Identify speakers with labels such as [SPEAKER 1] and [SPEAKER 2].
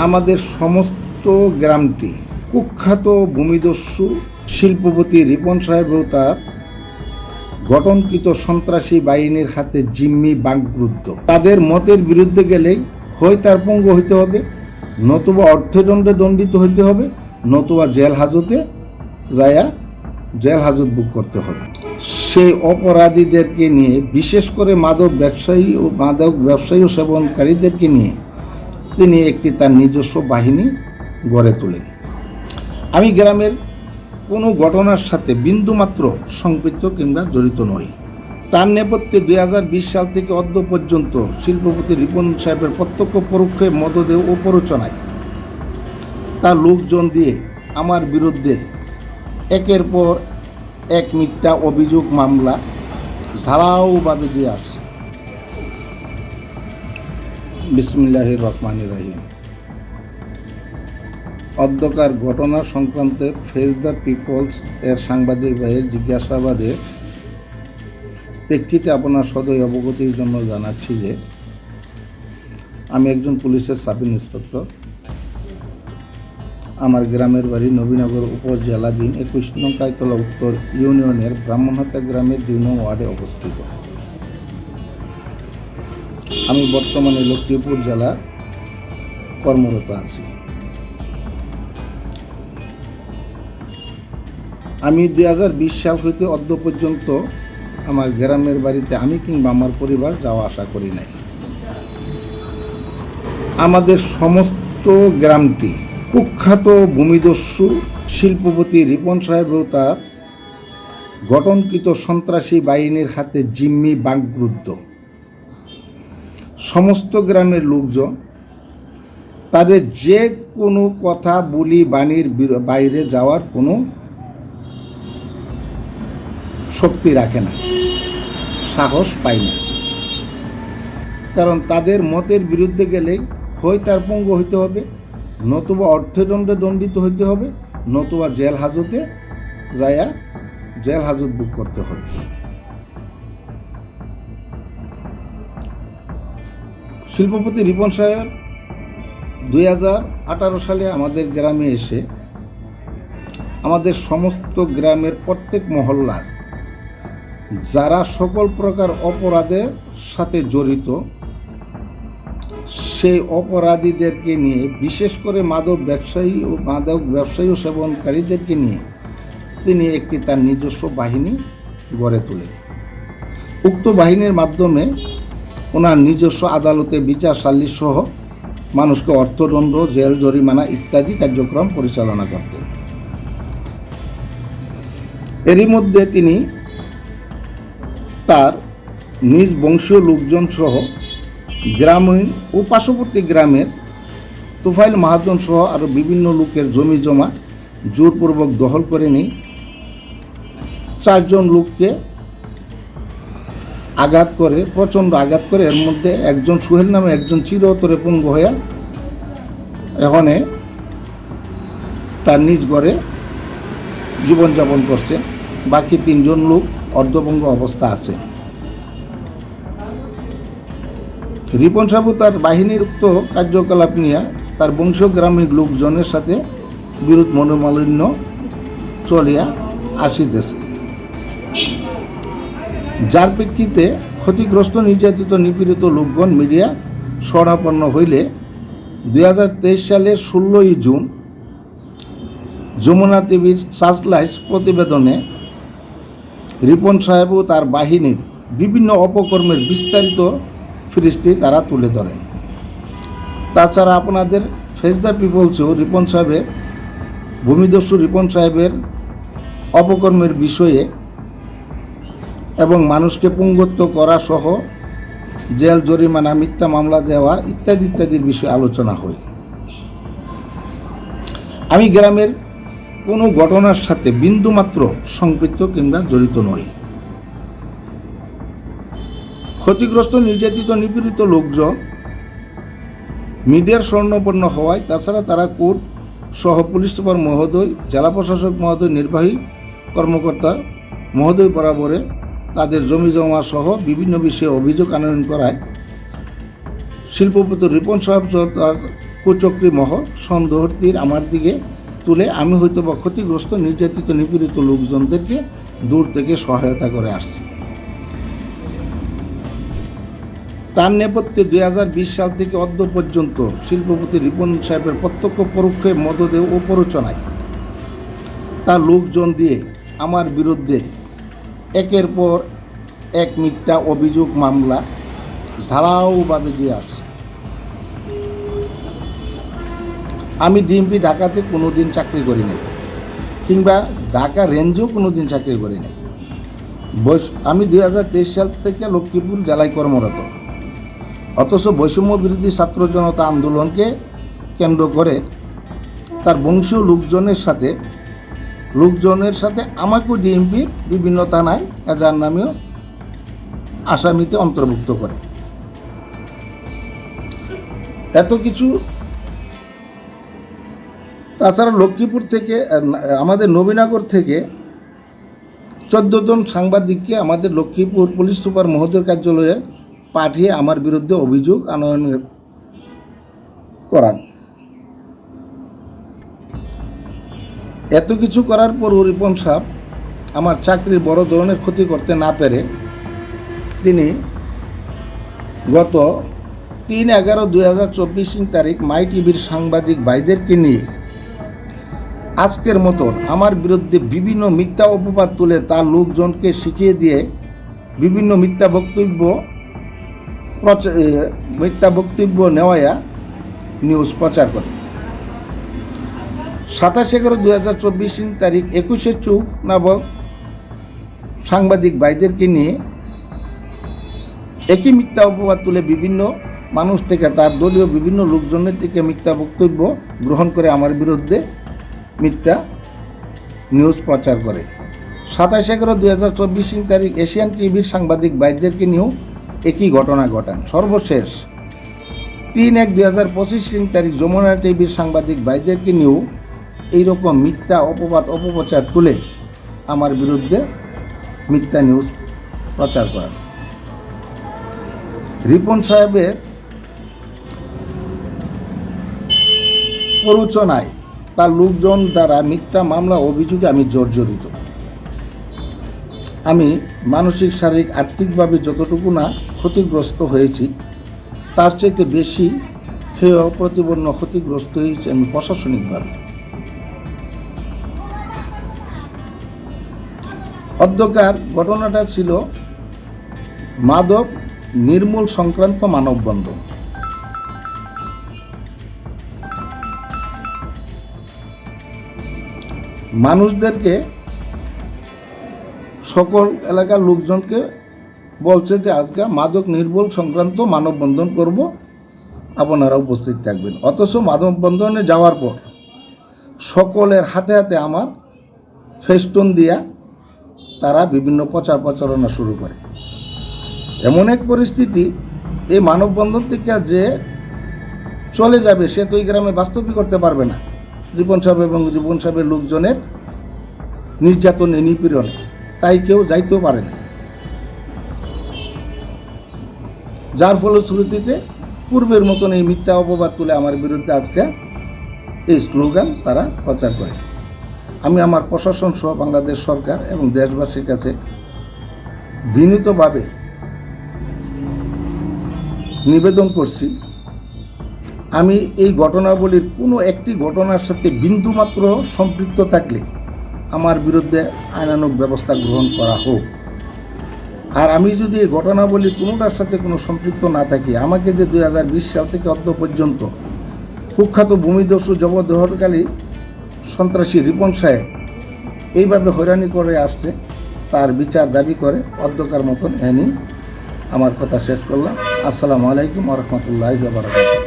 [SPEAKER 1] আমাদের সমস্ত গ্রামটি কুখ্যাত ভূমিদস্যু শিল্পপতি রিপন সাহেব ও তার গঠনকৃত সন্ত্রাসী বাহিনীর হাতে জিম্মি বাকরুদ্ধ। তাদের মতের বিরুদ্ধে গেলেই হয় তার পঙ্গু হইতে হবে, নতুবা অর্থদণ্ডে দণ্ডিত হইতে হবে, নতুবা জেল হাজতে যায়া জেল হাজত বুক করতে হবে। সেই অপরাধীদেরকে নিয়ে, বিশেষ করে মাদক ব্যবসায়ী ও সেবনকারীদেরকে নিয়ে তিনি একটি তার নিজস্ব বাহিনী গড়ে তোলেন। আমি গ্রামের কোনো ঘটনার সাথে বিন্দুমাত্র সম্পৃক্ত কিংবা জড়িত নই। তার নেপথ্যে 2020 সাল থেকে অদ্য পর্যন্ত শিল্পপতি রিপন সাহেবের প্রত্যক্ষ পরোক্ষে মদদে ও প্ররোচনায় তার লোকজন দিয়ে আমার বিরুদ্ধে একের পর এক মিথ্যা অভিযোগ মামলা ধারাওভাবে দিয়ে আসছে। বিসমিল্লাহির রহমানির রহিম। অধ্যকার ঘটনা সংক্রান্তে ফেস দ্য পিপলস এর সাংবাদিক ভাইয়ের জিজ্ঞাসাবাদের প্রেক্ষিতে আপনার সদয় অবগতির জন্য জানাচ্ছি যে আমি একজন পুলিশের সাব ইন্সপেক্টর। আমার গ্রামের বাড়ি নবীনগর উপজেলাধীন 21 নং কাইতলা উত্তর ইউনিয়নের ব্রাহ্মণহাটা গ্রামের 2 নং ওয়ার্ডে অবস্থিত। আমি বর্তমানে লক্ষ্মীপুর জেলা কর্মরত আছি। আমি 2020 সাল হইতে অদ্য পর্যন্ত আমার গ্রামের বাড়িতে আমি কিংবা আমার পরিবার যাওয়া আসা করি নাই। আমাদের সমস্ত গ্রামটি কুখ্যাত ভূমিদস্যু শিল্পপতি রিপন সাহেব ও তার গঠনকৃত সন্ত্রাসী বাহিনীর হাতে জিম্মি বাকরুদ্ধ। সমস্ত গ্রামের লোকজন তাদের যে কোনো কথা বলি বাণীর বাইরে যাওয়ার কোনো শক্তি রাখে না, সাহস পায় না। কারণ তাদের মতের বিরুদ্ধে গেলেই হয় তার পঙ্গু হইতে হবে, নতুবা অর্থদণ্ডে দণ্ডিত হইতে হবে, নতুবা জেল হাজতে যায়া জেল হাজত বুক করতে হবে। শিল্পপতি রিপন সাহেব 2018 সালে আমাদের গ্রামে এসে আমাদের সমস্ত গ্রামের প্রত্যেক মহল্লার যারা সকল প্রকার অপরাধের সাথে জড়িত সেই অপরাধীদেরকে নিয়ে, বিশেষ করে মাদক ব্যবসায়ী ও সেবনকারীদেরকে নিয়ে তিনি একটি তার নিজস্ব বাহিনী গড়ে তোলেন। উক্ত বাহিনীর মাধ্যমে ওনার নিজস্ব আদালতে বিচার সালিশ সহ মানুষকে অর্থদণ্ড, জেল জরিমানা ইত্যাদি কার্যক্রম পরিচালনা করতেন। এরই মধ্যে তিনি তার নিজ বংশীয় লোকজন সহ গ্রামীণ ও পার্শ্ববর্তী গ্রামের তোফাইল মহাজন সহ আরও বিভিন্ন লোকের জমি জমা জোরপূর্বক দখল করে নিয়ে 4 জন লোককে প্রচণ্ড আঘাত করে। এর মধ্যে একজন সোহেল নামে একজন চিরতরে পঙ্গু হয়ে এখানে তার নিজ ঘরে জীবনযাপন করছে। বাকি 3 জন লোক অর্ধভঙ্গ অবস্থা আছে। রিপন সাহেব তার বাহিনীর উক্ত কার্যকলাপ নিয়ে তার বংশীয় গ্রামের লোকজনের সাথে বিরোধ মনোমালিন্য চলিয়া আসিতেছে, যার প্রেক্ষিতে ক্ষতিগ্রস্ত নির্যাতিত নিপীড়িত লোকগণ মিডিয়া শরণাপন্ন হইলে 2023 সালের 16 জুন যমুনা টিভির সার্চলাইট প্রতিবেদনে রিপন সাহেব ও তার বাহিনীর বিভিন্ন অপকর্মের বিস্তারিত ফিরিস্তি তারা তুলে ধরেন। তাছাড়া আপনাদের ফেস দ্য পিপলসেও রিপন সাহেবের ভূমিদস্যু রিপন সাহেবের অপকর্মের বিষয়ে এবং মানুষকে পুঙ্গত্ব করা সহ জেল জরিমানা, মিথ্যা মামলা দেওয়া ইত্যাদির বিষয়ে আলোচনা হয়। আমি গ্রামের কোনো ঘটনার সাথে বিন্দুমাত্র সম্পৃক্ত কিংবা জড়িত নই। ক্ষতিগ্রস্ত নির্যাতিত নিপীড়িত লোকজন মিডিয়ার শরণাপন্ন হওয়ায়, তাছাড়া তারা কোর্ট সহ পুলিশ সুপার মহোদয়, জেলা প্রশাসক মহোদয়, নির্বাহী কর্মকর্তা মহোদয় বরাবরে তাদের জমি জমা সহ বিভিন্ন বিষয়ে অভিযোগ আনয়ন করায় শিল্পপতি রিপন সাহেব তার কুচক্রী মহল সন্দেহের তীর আমার দিকে তুলে আমি হয়তো বা ক্ষতিগ্রস্ত নির্যাতিত নিপীড়িত লোকজনদেরকে দূর থেকে সহায়তা করে আসছি। তার নেপথ্যে 2020 সাল থেকে অদ্য পর্যন্ত শিল্পপতি রিপন সাহেবের প্রত্যক্ষ পরোক্ষে মদদে ও প্ররোচনায় তার লোকজন দিয়ে আমার বিরুদ্ধে একের পর এক মিথ্যা অভিযোগ মামলা ধারাওভাবে দিয়ে আসছে। আমি ডিএমপি ঢাকাতে কোনো দিন চাকরি করি নাই, কিংবা ঢাকা রেঞ্জেও কোনো দিন চাকরি করি নাই। আমি 2023 সাল থেকে লক্ষ্মীপুর জেলায় কর্মরত। অথচ বৈষম্য বিরোধী ছাত্র জনতা আন্দোলনকে কেন্দ্র করে তার বংশীয় লোকজনের সাথে আমাকেও ডিএমপির বিভিন্ন থানায় এজাহার নামেও আসামিতে অন্তর্ভুক্ত করে। এত কিছু তাছাড়া লক্ষ্মীপুর থেকে আমাদের নবীনগর থেকে 14 জন সাংবাদিককে আমাদের লক্ষ্মীপুর পুলিশ সুপার মহোদয়ের কার্যালয়ে পাঠিয়ে আমার বিরুদ্ধে অভিযোগ আনয়ন করান। এত কিছু করার পরও রিপন সাহেব আমার চাকরির বড় ধরনের ক্ষতি করতে না পেরে তিনি গত 3/11/2024 তারিখ মাই টিভির সাংবাদিক ভাইদেরকে নিয়ে আজকের মতন আমার বিরুদ্ধে বিভিন্ন মিথ্যা অপবাদ তুলে তার লোকজনকে শিখিয়ে দিয়ে বিভিন্ন মিথ্যা বক্তব্য নেওয়া নিউজ প্রচার করে। 27/11/2024 তারিখ 21 চুপ নামক সাংবাদিক ভাইদেরকে নিয়ে একই মিথ্যা অপবাদ তুলে বিভিন্ন মানুষ থেকে তার দলীয় বিভিন্ন লোকজনের থেকে মিথ্যা বক্তব্য গ্রহণ করে আমার বিরুদ্ধে মিথ্যা নিউজ প্রচার করে। 27/11/2024 তারিখ এশিয়ান টিভির সাংবাদিক ভাইদেরকে নিয়েও একই ঘটনা ঘটান। সর্বশেষ 3/1/2025 তারিখ যমুনা টিভির সাংবাদিক ভাইদেরকে নিয়েও এইরকম মিথ্যা অপপ্রচার তুলে আমার বিরুদ্ধে মিথ্যা নিউজ প্রচার করেন। রিপন সাহেবের প্ররোচনায় তার লোকজন দ্বারা মিথ্যা মামলা অভিযোগে আমি জর্জরিত। আমি মানসিক, শারীরিক, আর্থিকভাবে যতটুকু না ক্ষতিগ্রস্ত হয়েছি তার চাইতে বেশি হেয় প্রতিপন্ন ক্ষতিগ্রস্ত হয়েছি আমি প্রশাসনিকভাবে। অধ্যকার ঘটনাটা ছিল মাদক নির্মূল সংক্রান্ত মানববন্ধন। মানুষদেরকে, সকল এলাকার লোকজনকে বলছে যে আজকে মাদক নির্মূল সংক্রান্ত মানববন্ধন করব, আপনারা উপস্থিত থাকবেন। অথচ মানববন্ধনে যাওয়ার পর সকলের হাতে হাতে আমার ফেস্টুন দিয়া তারা বিভিন্ন প্রচারণা শুরু করে। এমন এক পরিস্থিতি, এই মানববন্ধন থেকে যে চলে যাবে সে তো এই গ্রামে বাস্তবই করতে পারবে না রিপন সাহেব এবং রিপন সাহেবের লোকজনের নির্যাতনে, নিপীড়নে, তাই কেউ যাইতেও পারে না। যার ফলশ্রুতিতে পূর্বের মতন এই মিথ্যা অপবাদ তুলে আমার বিরুদ্ধে আজকে এই স্লোগান তারা প্রচার করে। আমি আমার প্রশাসন সহ বাংলাদেশ সরকার এবং দেশবাসীর কাছে বিনীতভাবে নিবেদন করছি, আমি এই ঘটনাবলীর কোনো একটি ঘটনার সাথে বিন্দুমাত্র সম্পৃক্ত থাকলে আমার বিরুদ্ধে আইনানুগ ব্যবস্থা গ্রহণ করা হোক। আর আমি যদি এই ঘটনাবলীর কোনোটার সাথে কোনো সম্পৃক্ত না থাকি, আমাকে যে 2020 সাল থেকে অদ্য পর্যন্ত কুখ্যাত ভূমিদস্যু জবরদখলকারী সন্ত্রাসী রিপন সাহেব এইভাবে হয়রানি করে আসছে, তার বিচার দাবি করে অধ্যকার মতন এনে আমার কথা শেষ করলাম। আসসালামু আলাইকুম ওয়া রাহমাতুল্লাহি ওয়া বারাকাতুহু।